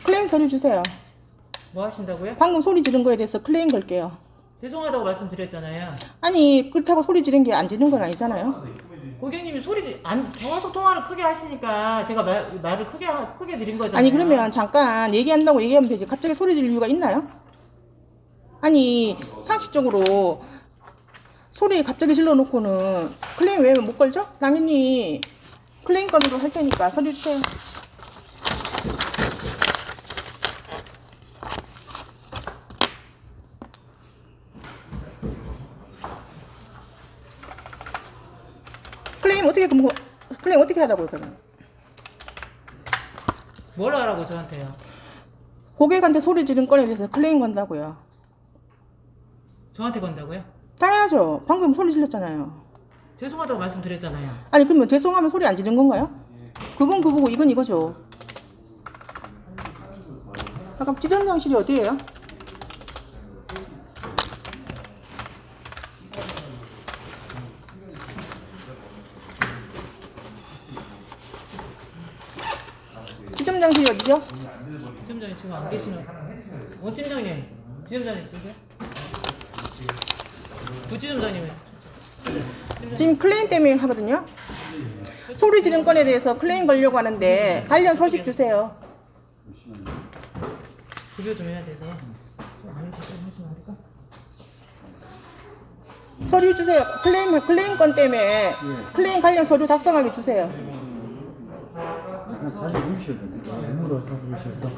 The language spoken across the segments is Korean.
클레임 서류 주세요. 뭐 하신다고요? 방금 소리 지른 거에 대해서 클레임 걸게요. 죄송하다고 말씀드렸잖아요. 아니 그렇다고 소리 지른 게 안 지른 건 아니잖아요. 고객님이 계속 통화를 크게 하시니까 제가 말을 크게 드린 거잖아요. 아니 그러면 잠깐 얘기한다고 얘기하면 되지. 갑자기 소리 지를 이유가 있나요? 아니 상식적으로 소리 갑자기 질러놓고는 클레임 왜 못 걸죠? 당연히 클레임 건으로 할 테니까 서류 주세요. 클레임 어떻게 하라고요 그러면? 뭘 하라고 저한테요? 고객한테 소리 지른 건에 대해서 클레임 건다고요. 저한테 건다고요? 당연하죠. 방금 소리 질렀잖아요. 죄송하다고 말씀드렸잖아요. 아니 그러면 죄송하면 소리 안 지른 건가요? 그건 그거고 이건 이거죠. 잠깐 지점장실이 어디예요? 지점장실이 어디죠? 지점장님 지금 안 계시는. 원팀장님, 지점장님 계세요? 부지점장님은 지금 클레임 때문에 하거든요. 소리 지른 건에 대해서 클레임 걸려고 하는데 관련 서식 주세요. 급여 좀 해야 돼서 좀 안 해주세요. 하지 말까? 서류 주세요. 클레임 건 때문에 클레임 관련 서류 작성하게 주세요. 자주 주셔야 됩니다. 메모로 적으셔서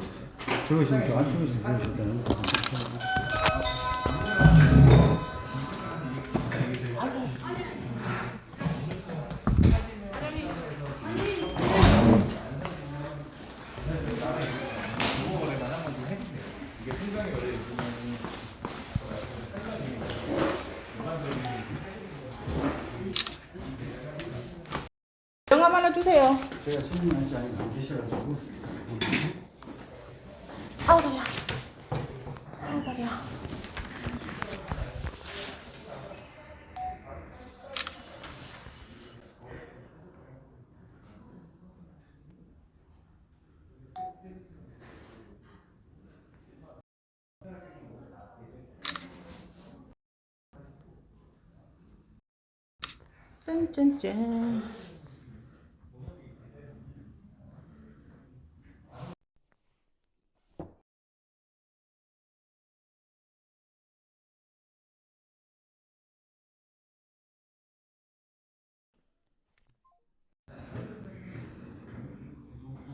적으시면 안 적으시면 적으셔야 됩니다. 명함 하나 주세요. 제가 신문한지 안 계셔가지고 아우 다리야. 아우 다리야. 짠짠짠.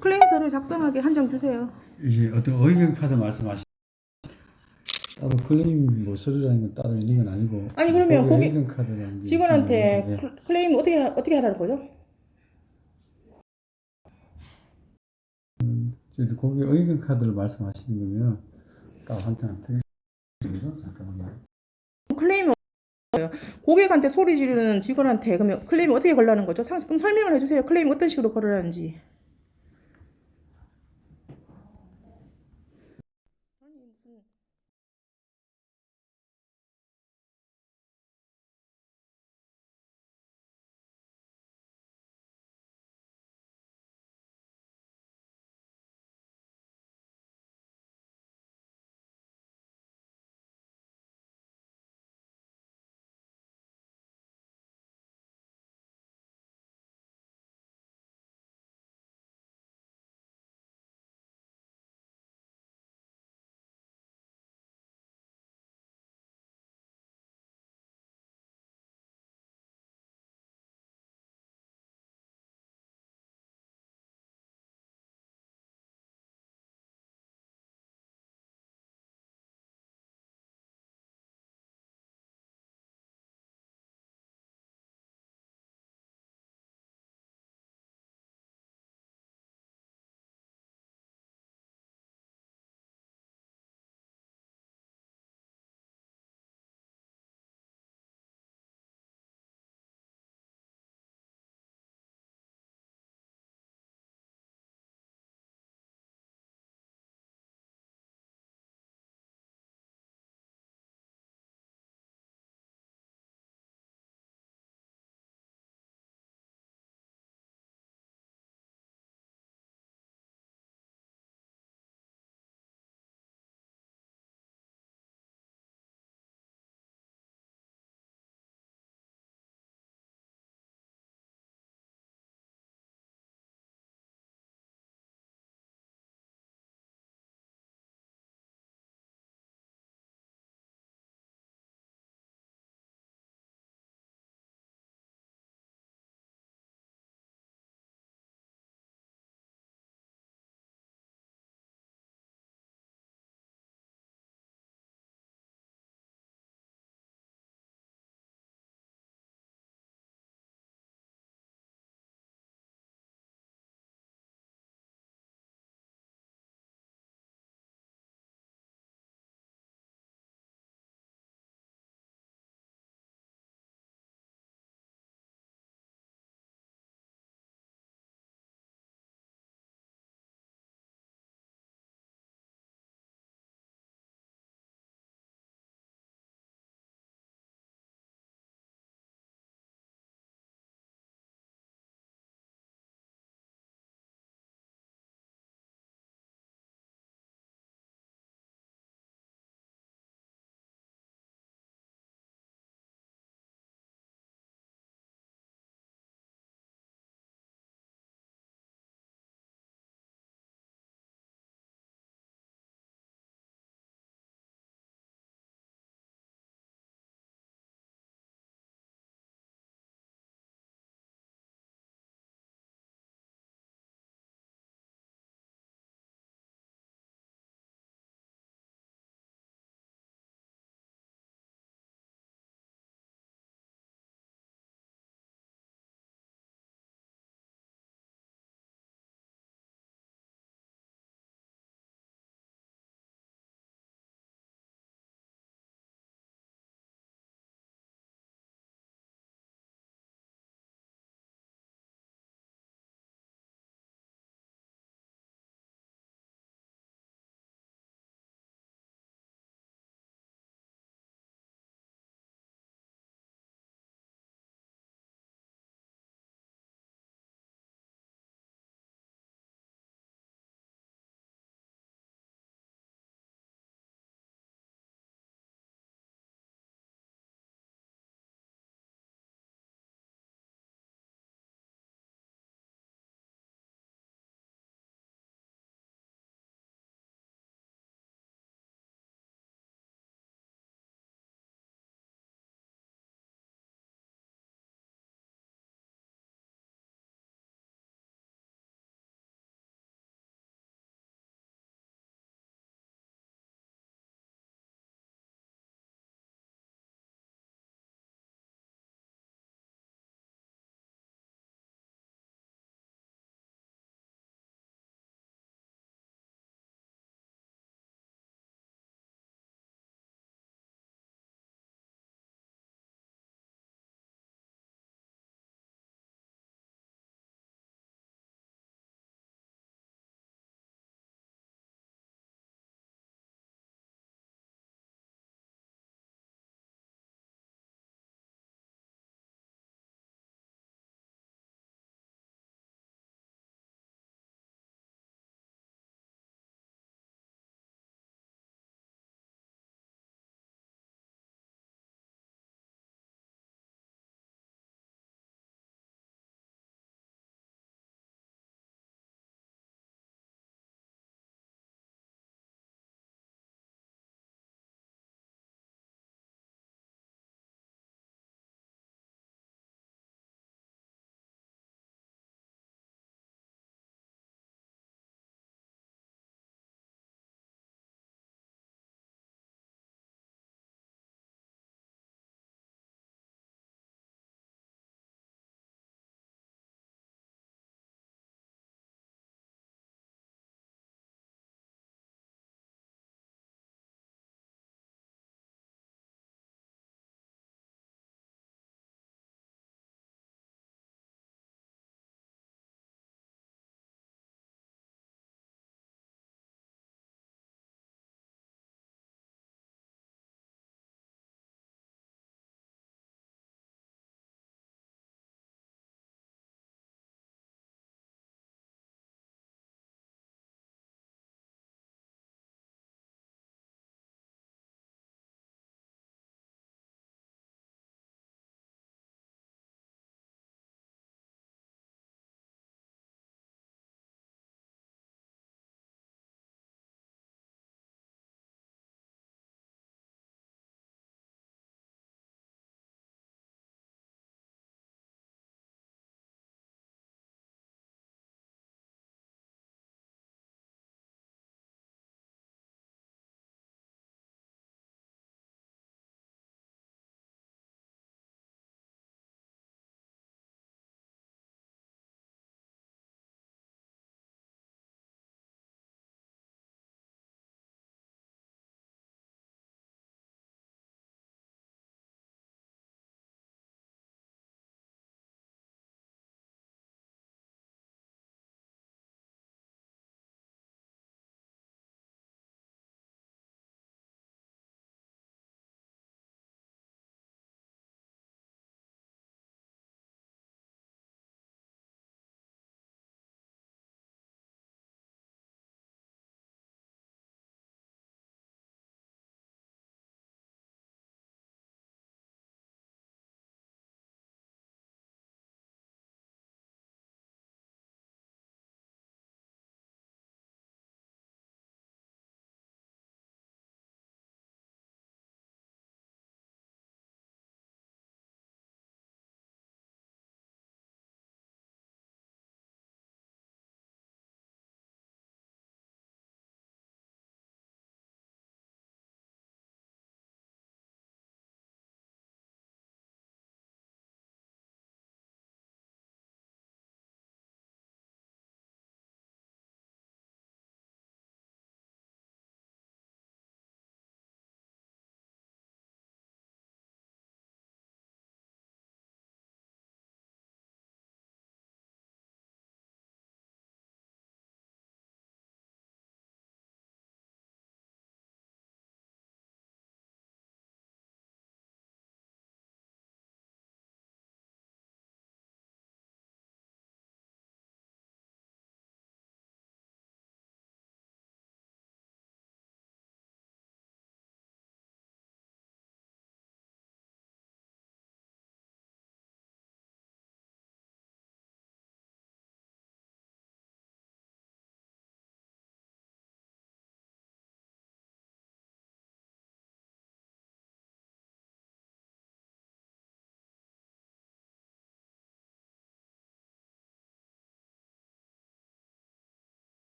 클레임 서류 작성하게 한 장 주세요. 이제 어떤 의견 카드 말씀하시. 따로 클레임 뭐 서류라는 건 따로 있는 건 아니고. 아니 그러면 고객 의견 카드라는 게 직원한테 있는데, 클레임 어떻게 하라는 거죠? 저희도 고객 의견 카드를 말씀하시는 거면 딱 한장 드리겠습니다. 잠깐만요. 클레임 고객한테 소리 지르는 직원한테 그러면 클레임 어떻게 걸라는 거죠? 그럼 설명을 해주세요. 클레임 어떤 식으로 걸으라는지. 아니 무슨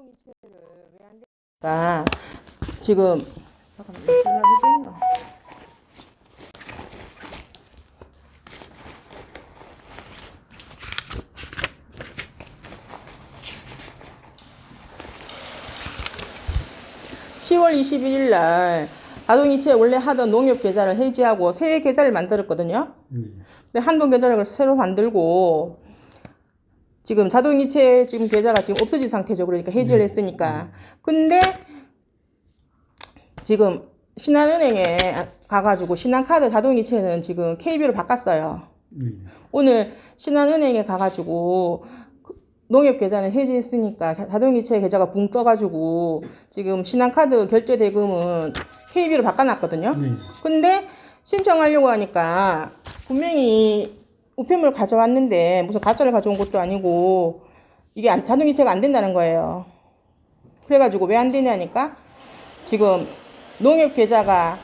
자동이체를 왜 안 되니까 지금 잠깐만 이거 연락이 됐나? (10월 21일) 날 자동이체 원래 하던 농협 계좌를 해지하고 새 계좌를 만들었거든요. 근데 한동 계좌를 새로 만들고 지금 자동이체 지금 계좌가 지금 없어진 상태죠. 그러니까 해지를 했으니까. 근데 지금 신한은행에 가가지고 신한카드 자동이체는 지금 KB로 바꿨어요. 오늘 신한은행에 가가지고 농협 계좌는 해지했으니까 자동이체 계좌가 붕 떠가지고 지금 신한카드 결제 대금은 KB로 바꿔놨거든요. 근데 신청하려고 하니까 분명히 우편물 가져왔는데 무슨 가짜를 가져온 것도 아니고 이게 자동이체가 안 된다는 거예요. 그래가지고 왜 안 되냐니까 지금 농협 계좌가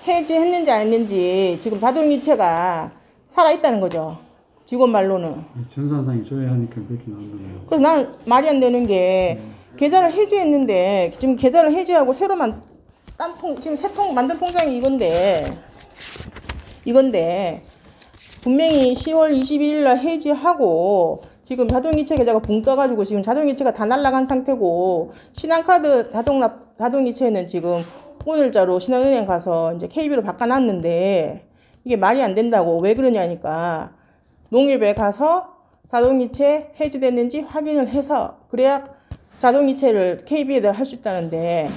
해지했는지 안 했는지 지금 자동이체가 살아있다는 거죠. 직원 말로는. 전산상에 줘야 하니까 그렇게 나온다고요. 그래서 나는 말이 안 되는 게 계좌를 해지했는데 지금 계좌를 해지하고 새로만 지금 새 통 만든 통장이 이건데 분명히 10월 21일 날 해지하고 지금 자동이체 계좌가 붕 떠가지고 지금 자동이체가 다 날라간 상태고 신한카드 자동이체는 지금 오늘자로 신한은행 가서 이제 KB로 바꿔놨는데 이게 말이 안 된다고. 왜 그러냐니까 농협에 가서 자동이체 해지됐는지 확인을 해서 그래야 자동이체를 KB에다 할 수 있다는데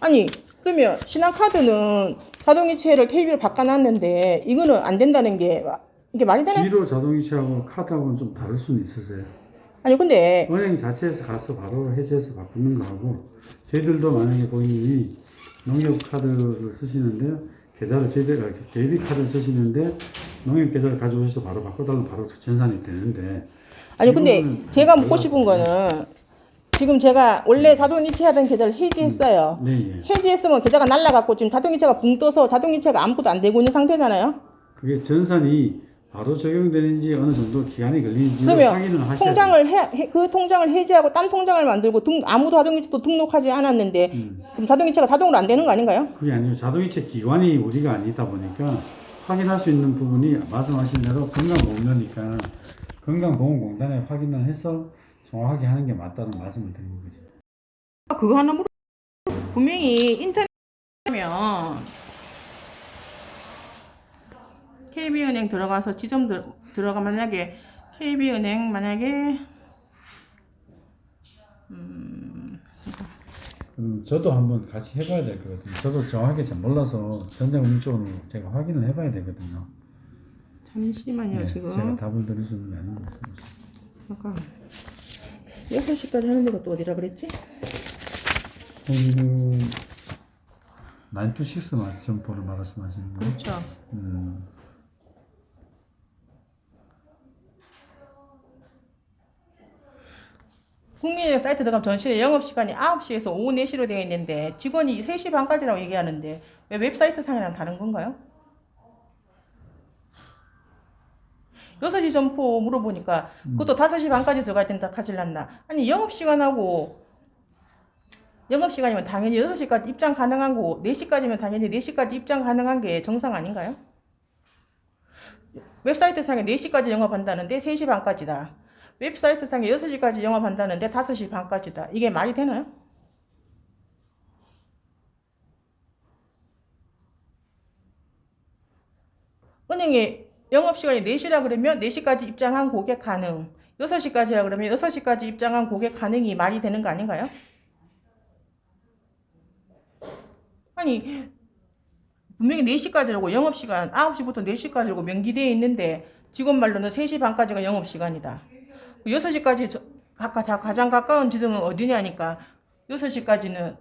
아니 그러면 신한카드는 자동이체를 KB로 바꿔놨는데 이거는 안 된다는 게 이게 말이 되나? 기로 자동이체하고 카드하고는 좀 다를 수는 있으세요. 아니 근데 은행 자체에서 가서 바로 해지해서 바꾸는 거하고 저희들도 만약에 고객님이 농협 카드를 쓰시는데 계좌를 저희들 KB 카드를 쓰시는데 농협 계좌를 가져오셔서 바로 바꿔달라면 바로 전산이 되는데 아니 근데 제가 묻고 싶은 거는 지금 제가 원래 자동이체 하던 계좌를 해지했어요. 네. 해지했으면 계좌가 날라갔고 지금 자동이체가 붕 떠서 자동이체가 아무것도 안 되고 있는 상태잖아요. 그게 전산이 바로 적용되는지 어느 정도 기간이 걸리는지 그러면 확인을 하셔야 돼요. 그 통장을 해지하고 딴 통장을 만들고 아무도 자동이체도 등록하지 않았는데 그럼 자동이체가 자동으로 안 되는 거 아닌가요? 그게 아니고 자동이체 기관이 우리가 아니다 보니까 확인할 수 있는 부분이 말씀하신 대로 건강보험료니까 건강보험공단에 확인을 해서 정확하게 하는 게 맞다는 말씀을 드리는 거죠. 그거 하나 물어. 분명히 인터넷 하면 KB은행 들어가서 지점 들어가 만약에 KB은행 만약에 저도 한번 같이 해봐야 될 거거든요. 저도 정확하게 잘 몰라서 전자금융 쪽으로 제가 확인을 해봐야 되거든요. 잠시만요. 네, 지금 제가 답을 드릴 수 있는 게 아닌 것 같습니다. 잠깐 6시까지 하는 데가 또 어디라 그랬지? 거기는 9 to 6 점포를 말씀하시는 거예요? 그렇죠. 국민은행 사이트 들어가면 전시회 영업시간이 9시에서 오후 4시로 되어 있는데 직원이 3시 반까지라고 얘기하는데 왜 웹사이트 상이랑 다른 건가요? 6시 점포 물어보니까 그것도 5시 반까지 들어갈 땐 다 가질랐나? 아니 영업시간이면 당연히 6시까지 입장 가능한 거고 4시까지면 당연히 4시까지 입장 가능한 게 정상 아닌가요? 웹사이트 상에 4시까지 영업한다는데 3시 반까지다. 웹사이트 상에 6시까지 영업한다는데 5시 반까지다. 이게 말이 되나요? 은행에 영업시간이 4시라 그러면 4시까지 입장한 고객 가능. 6시까지라 그러면 6시까지 입장한 고객 가능이 말이 되는 거 아닌가요? 아니 분명히 4시까지라고 영업시간 9시부터 4시까지라고 명기되어 있는데 직원 말로는 3시 반까지가 영업시간이다. 6시까지 가장 가까운 지점은 어디냐니까 6시까지는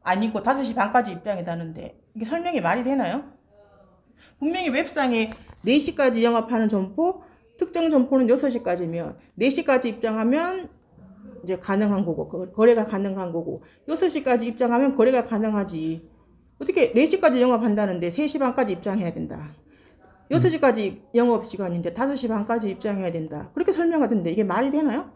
아니고 5시 반까지 입장이다는데 이게 설명이 말이 되나요? 분명히 웹상에 4시까지 영업하는 점포, 특정 점포는 6시까지면 4시까지 입장하면 이제 가능한 거고 거래가 가능한 거고 6시까지 입장하면 거래가 가능하지. 어떻게 4시까지 영업한다는데 3시 반까지 입장해야 된다. 6시까지 영업시간인데 5시 반까지 입장해야 된다. 그렇게 설명하던데 이게 말이 되나요?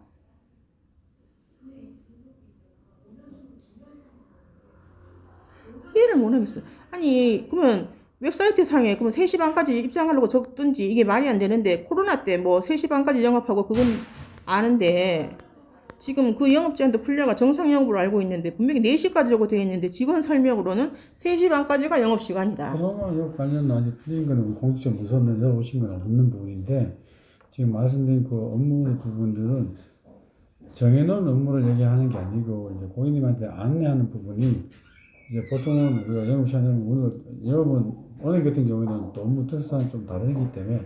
이해를 못 하겠어요. 아니 그러면 웹사이트 상에 그러면 3시 반까지 입장하려고 적든지 이게 말이 안 되는데 코로나 때 뭐 3시 반까지 영업하고 그건 아는데 지금 그 영업 제한도 풀려가 정상 영업으로 알고 있는데 분명히 4시까지라고 되어 있는데 직원 설명으로는 3시 반까지가 영업 시간이다. 코로나 요 관련 아직 풀린 거는 공식적으로 우선은 열어오신 건 없는 부분인데 지금 말씀드린 그 업무 부분들은 정해놓은 업무를 얘기하는 게 아니고 이제 고객님한테 안내하는 부분이 이제 보통은 우리가 영업 시간은 오늘 영업은 오늘 같은 경우에는 또 업무 특성이 좀 다르기 때문에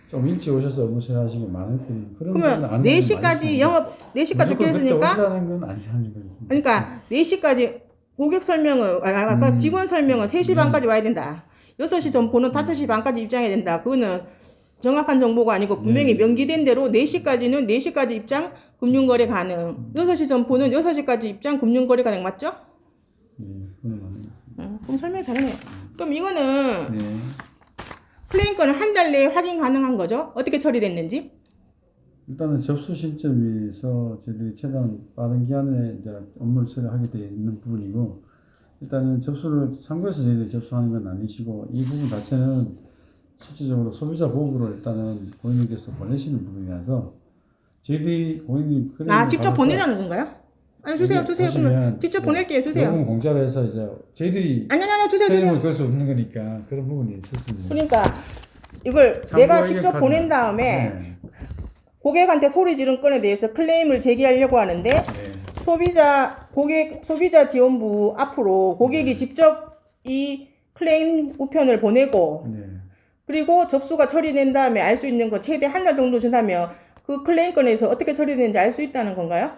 좀 일찍 오셔서 업무 처리하시는 게 많을 뿐 그런 그러면 4시까지 영업 4시까지 깨졌으니까 오시라는 건 아니라는 거죠. 그러니까 4시까지 고객 설명을 아까 직원 설명은 3시 반까지 와야 된다. 6시 점포는 5시 반까지 입장해야 된다. 그거는 정확한 정보가 아니고 분명히 명기된 대로 4시까지는 4시까지 입장 금융거래 가능. 6시 점포는 6시까지 입장 금융거래 가능 맞죠? 네, 그건 맞는 것 같습니다. 그럼 설명이 다르네요. 그럼 이거는 네. 클레임 건은 한 달 내에 확인 가능한 거죠? 어떻게 처리됐는지? 일단은 접수 시점에서 저희들이 최대한 빠른 기간에 이제 업무를 처리하게 되어 있는 부분이고 일단은 접수를 참고해서 저희들이 접수하는 건 아니시고 이 부분 자체는 실질적으로 소비자 보호구를 일단은 고객님께서 보내시는 부분이라서 저희들이 고객님 직접 보내라는 건가요? 아니 주세요. 그러면 직접 보낼게요. 주세요. 요금 공짜로 해서 이제 저희들이 아니요. 주세요. 클레임을 걸 수 없는 거니까 그런 부분이 있을 수 있는. 그러니까 이걸 내가 직접 보낸 다음에 네. 고객한테 소리 지른 건에 대해서 클레임을 제기하려고 하는데 네. 소비자 지원부 앞으로 고객이 직접 이 클레임 우편을 보내고 네. 그리고 접수가 처리된 다음에 알 수 있는 거 최대 한 달 정도 지나면 그 클레임 건에서 어떻게 처리되는지 알 수 있다는 건가요?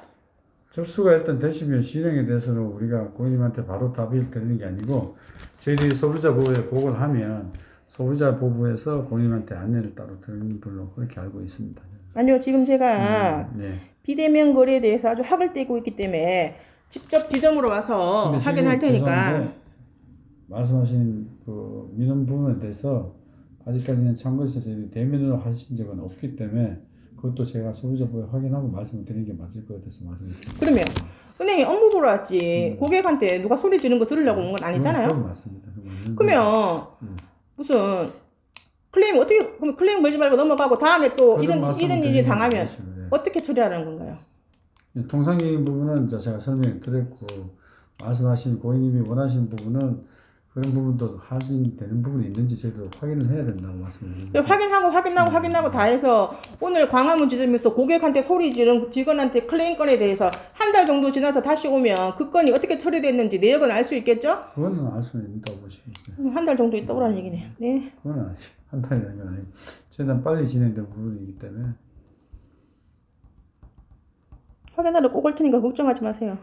접수가 일단 되시면 실행에 대해서는 우리가 고객님한테 바로 답을 드리는 게 아니고 저희들이 소비자 보호에 보고를 하면 소비자 보호부에서 고객님한테 안내를 따로 드리는 걸로 그렇게 알고 있습니다. 아니요. 지금 제가 네. 비대면 거래에 대해서 아주 학을 떼고 있기 때문에 직접 지점으로 와서 근데 확인할 지금 테니까 죄송한데 말씀하신 그 민원 부분에 대해서 아직까지는 참고해서 저희들이 대면으로 하신 적은 없기 때문에 그것도 제가 소비자 보호에 확인하고 말씀을 드리는 게 맞을 것 같아서 말씀드립니다. 그러면 은행에 업무 보러 왔지 고객한테 누가 소리 지르는 거 들으려고 온 건 아니잖아요. 그건 맞습니다. 그건 맞는데. 그러면 무슨 클레임 어떻게 그럼 클레임 걸지 말고 넘어가고 다음에 또 그런 말씀을 이런 일이 드리는 당하면 것이고, 네. 어떻게 처리하는 건가요? 통상적인 부분은 이제 제가 설명을 드렸고 말씀하신 고객님이 원하시는 부분은 그런 부분도 확인되는 부분이 있는지 저희도 확인을 해야 된다고 말씀을 드립니다. 확인하고 다 해서 오늘 광화문 지점에서 고객한테 소리 지른 직원한테 클레임 건에 대해서 한 달 정도 지나서 다시 오면 그 건이 어떻게 처리됐는지 내역은 알 수 있겠죠? 그거는 알 수는 있다고 보시겠어요. 한 달 정도 있다고 라는 얘기네요. 네. 그건 아니죠. 한 달이라는 건 아니고 최대한 빨리 진행된 부분이기 때문에 확인하러 꼭 올 테니까 걱정하지 마세요.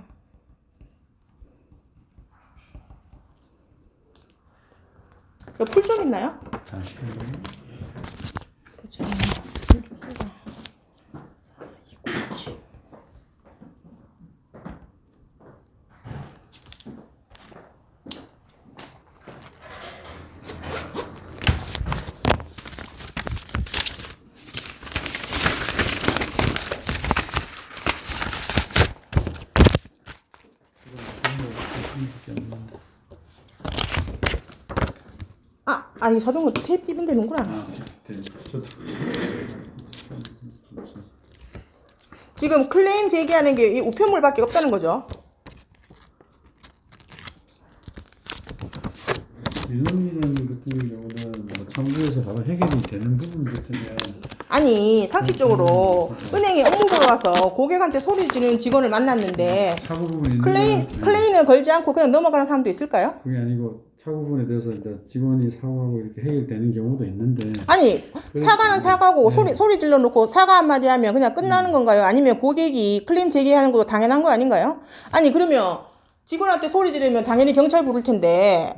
풀 좀 있나요? 잠시만요. 보자. 이거 자동으로 테이프 띄면 되는구나. 지금 클레임 제기하는 게 이 우편물밖에 없다는 거죠. 민원이라는 같은 경우는 뭐 참고해서 바로 해결이 되는 부분 같으면 아니 상식적으로 은행에 업무 보러 와서 고객한테 소리 지르는 직원을 만났는데 차고 부분이 클레임을 걸지 않고 그냥 넘어가는 사람도 있을까요? 그게 아니고 차고 부분에 대해서 이제 직원이 사과하고 이렇게 해결되는 경우도 있는데 아니 사과는 사과고 소리 질러 놓고 사과 한마디 하면 그냥 끝나는 건가요? 아니면 고객이 클레임 제기하는 것도 당연한 거 아닌가요? 아니 그러면 직원한테 소리 지르면 당연히 경찰 부를 텐데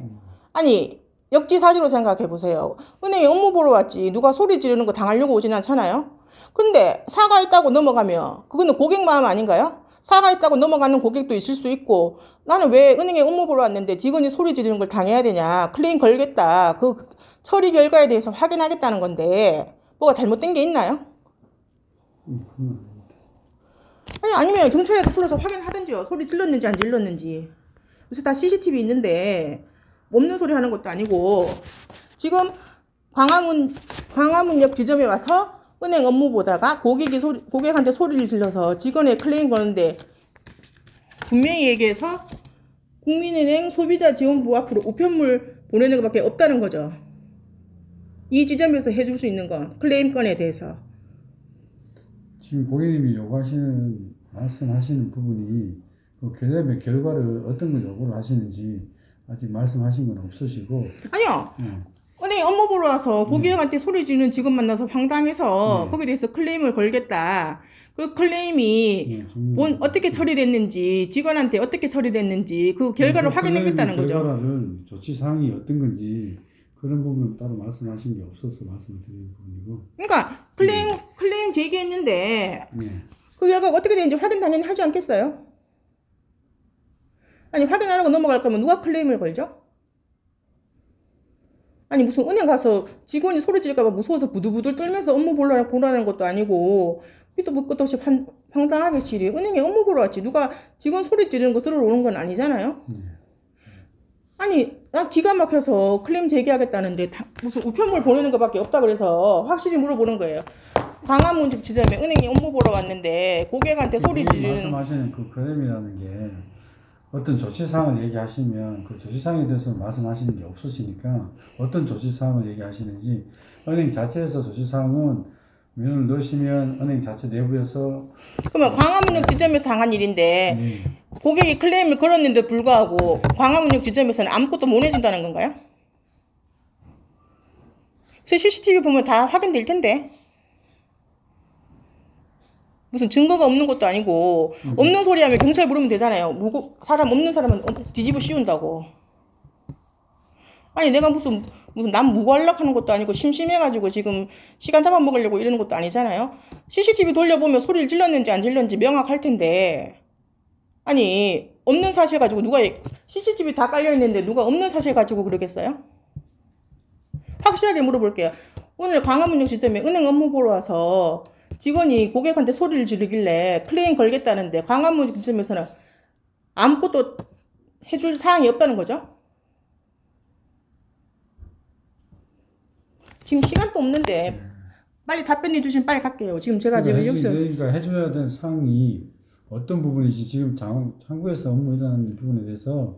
아니 역지사지로 생각해 보세요. 은행에 업무 보러 왔지 누가 소리 지르는 거 당하려고 오진 않잖아요. 근데 사과했다고 넘어가면 그거는 고객 마음 아닌가요? 사과했다고 넘어가는 고객도 있을 수 있고 나는 왜 은행에 업무 보러 왔는데 직원이 소리 지르는 걸 당해야 되냐. 클레임 걸겠다. 그 처리 결과에 대해서 확인하겠다는 건데 뭐가 잘못된 게 있나요? 아니 아니면 경찰에 불러서 확인하든지요. 소리 질렀는지 안 질렀는지. 요새 다 CCTV 있는데 없는 소리 하는 것도 아니고 지금 광화문역 지점에 와서 은행 업무 보다가 고객한테 소리를 질러서 직원의 클레임 거는데 분명히 얘기해서 국민은행 소비자지원부 앞으로 우편물 보내는 것밖에 없다는 거죠. 이 지점에서 해줄 수 있는 건 클레임 건에 대해서. 지금 고객님이 말씀하시는 부분이 그 클레임의 결과를 어떤 걸 요구를 하시는지 아직 말씀하신 건 없으시고. 아니요. 은행 업무 보러 와서 고객한테 소리 지르는 직원 만나서 황당해서 거기에 대해서 클레임을 걸겠다. 그 클레임이 어떻게 처리됐는지, 직원한테 어떻게 처리됐는지 그 결과를 확인하겠다는 거죠. 결과는 조치 사항이 어떤 건지 그런 부분은 따로 말씀하신 게 없어서 말씀을 드리는 부분이고. 그러니까 클레임 제기했는데 네. 그 결과가 어떻게 되는지 확인 당연히 하지 않겠어요? 아니 확인 안 하고 넘어갈 거면 누가 클레임을 걸죠? 아니 무슨 은행 가서 직원이 소리 지를까 봐 무서워서 부들부들 떨면서 업무 보라는 것도 아니고 밑도 끝도 없이 황당하게 시리 은행에 업무 보러 왔지 누가 직원 소리 지르는 거 들어오는 건 아니잖아요. 아니 나 기가 막혀서 클레임 제기하겠다는데 무슨 우편물 보내는 것밖에 없다 그래서 확실히 물어보는 거예요. 광화문 지점에 은행에 업무 보러 왔는데 고객한테 소리 지르는 말씀하시는 그 클레임이라는 게 어떤 조치사항을 얘기하시면 그 조치사항에 대해서 말씀하시는 게 없으시니까 어떤 조치사항을 얘기하시는지 은행 자체에서 조치사항은 면을 넣으시면 은행 자체 내부에서 그러면 광화문역 지점에서 당한 일인데 고객이 클레임을 걸었는데 불구하고 광화문역 지점에서는 아무것도 못 해준다는 건가요? CCTV 보면 다 확인될 텐데 무슨 증거가 없는 것도 아니고 없는 소리 하면 경찰 부르면 되잖아요. 사람 없는 사람은 뒤집어 씌운다고. 아니 내가 무슨 남 무고하려고 것도 아니고 심심해가지고 지금 시간 잡아먹으려고 이러는 것도 아니잖아요. CCTV 돌려보면 소리를 질렀는지 안 질렀는지 명확할 텐데 아니 없는 사실 가지고 누가 CCTV 다 깔려있는데 누가 없는 사실 가지고 그러겠어요? 확실하게 물어볼게요. 오늘 광화문역 지점에 은행 업무 보러 와서 직원이 고객한테 소리를 지르길래 클레임 걸겠다는데 광화문역 지점에서는 아무것도 해줄 사항이 없다는 거죠? 지금 시간도 없는데 빨리 답변해 주시면 빨리 갈게요. 지금 제가 지금 여기서 그러니까 해줘야 되는 사항이 어떤 부분이지 지금 창구에서 업무 일어나는 부분에 대해서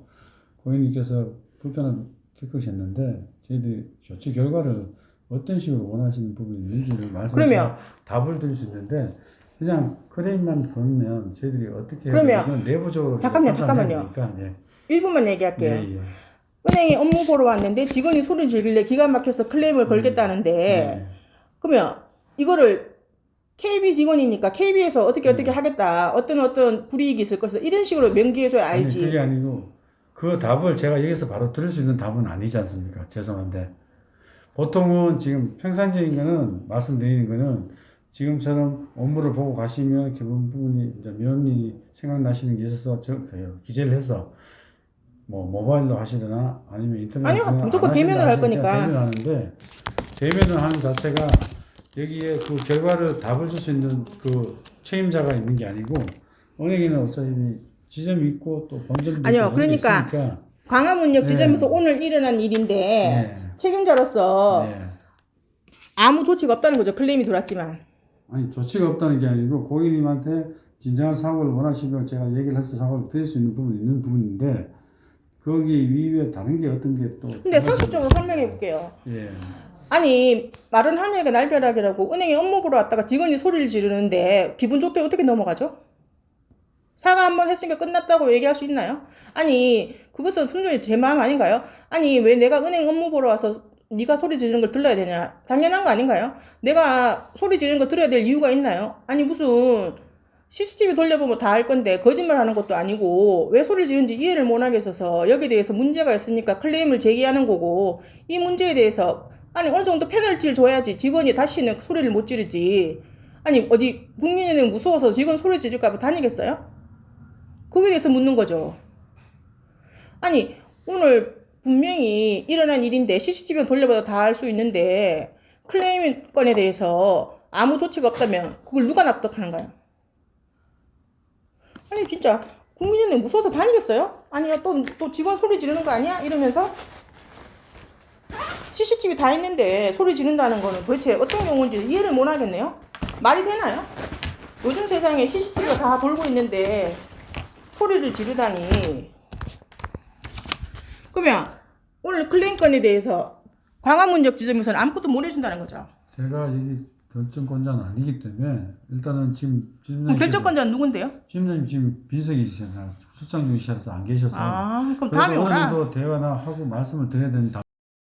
고객님께서 불편함 겪으셨는데 저희들이 조치 결과를 어떤 식으로 원하시는 부분이 있는지를 말씀해서 답을 드릴 수 있는데 그냥 클레임만 걸면 저희들이 어떻게 해야 되는 내부적으로 잠깐만요. 네. 1분만 얘기할게요. 네, 예. 은행에 업무 보러 왔는데 직원이 소리 지르길래 기가 막혀서 클레임을 걸겠다는데 네. 그러면 이거를 KB 직원이니까 KB에서 어떻게 하겠다. 어떤 불이익이 있을 것이다. 이런 식으로 명기해줘야 알지. 아니 그게 아니고 그 답을 제가 여기서 바로 들을 수 있는 답은 아니지 않습니까? 죄송한데 보통은 지금 평상적인 거는 말씀드리는 거는 지금처럼 업무를 보고 가시면 기본 부분이 이제 면이 생각나시는 게 있어서 기재를 해서 뭐 모바일로 하시거나 아니면 인터넷으로 아니요 무조건 대면을 할 거니까 대면하는데 대면을 하는 자체가 여기에 그 결과를 답을 줄 수 있는 그 책임자가 있는 게 아니고 은행에는 어차피 지점이 있고 또 본점도 아니요 그러니까 있으니까. 광화문역 지점에서 오늘 일어난 일인데 책임자로서 아무 조치가 없다는 거죠. 클레임이 들어왔지만. 아니 조치가 없다는 게 아니고 고객님한테 진정한 사고를 원하시면 제가 얘기를 해서 사고를 드릴 수 있는 부분이 있는 부분인데 거기 위에 다른 게 어떤 게 또 근데 상식적으로 설명해 볼게요. 예. 아니 말은 하늘과 날벼락이라고 은행에 업무 보러 왔다가 직원이 소리를 지르는데 기분 좋게 어떻게 넘어가죠? 사과 한번 했으니까 끝났다고 얘기할 수 있나요? 아니 그것은 분명히 제 마음 아닌가요? 아니 왜 내가 은행 업무 보러 와서 네가 소리 지르는 걸 들어야 되냐? 당연한 거 아닌가요? 내가 소리 지르는 거 들어야 될 이유가 있나요? 아니 무슨 CCTV 돌려보면 다 알 건데 거짓말 하는 것도 아니고 왜 소리를 지르는지 이해를 못 하겠어서 여기에 대해서 문제가 있으니까 클레임을 제기하는 거고 이 문제에 대해서 아니 어느 정도 페널티를 줘야지 직원이 다시는 소리를 못 지르지. 아니 어디 국민은행 무서워서 직원 소리 지를까 봐 다니겠어요? 거기에 대해서 묻는 거죠. 아니 오늘 분명히 일어난 일인데 CCTV 돌려봐도 다 알 수 있는데 클레임 건에 대해서 아무 조치가 없다면 그걸 누가 납득하는가요? 아니 진짜 국민은행 무서워서 다니겠어요? 아니야 또 직원 소리 지르는 거 아니야? 이러면서 CCTV 다 있는데 소리 지른다는 거는 도대체 어떤 경우인지 이해를 못 하겠네요. 말이 되나요? 요즘 세상에 CCTV가 다 돌고 있는데 소리를 지르다니. 그러면 오늘 클레임 건에 대해서 광화문역 지점에서는 아무것도 못 해준다는 거죠. 제가 이 결정권자는 아니기 때문에 일단은 지금 그럼 결정권자는 누군데요? 지임장님 지금 비서계시잖아요. 출장 중이셔서 안 계셔서. 아, 그럼 그래도 다음에 어느 오라. 정도 대화나 하고 말씀을 드려야 되는데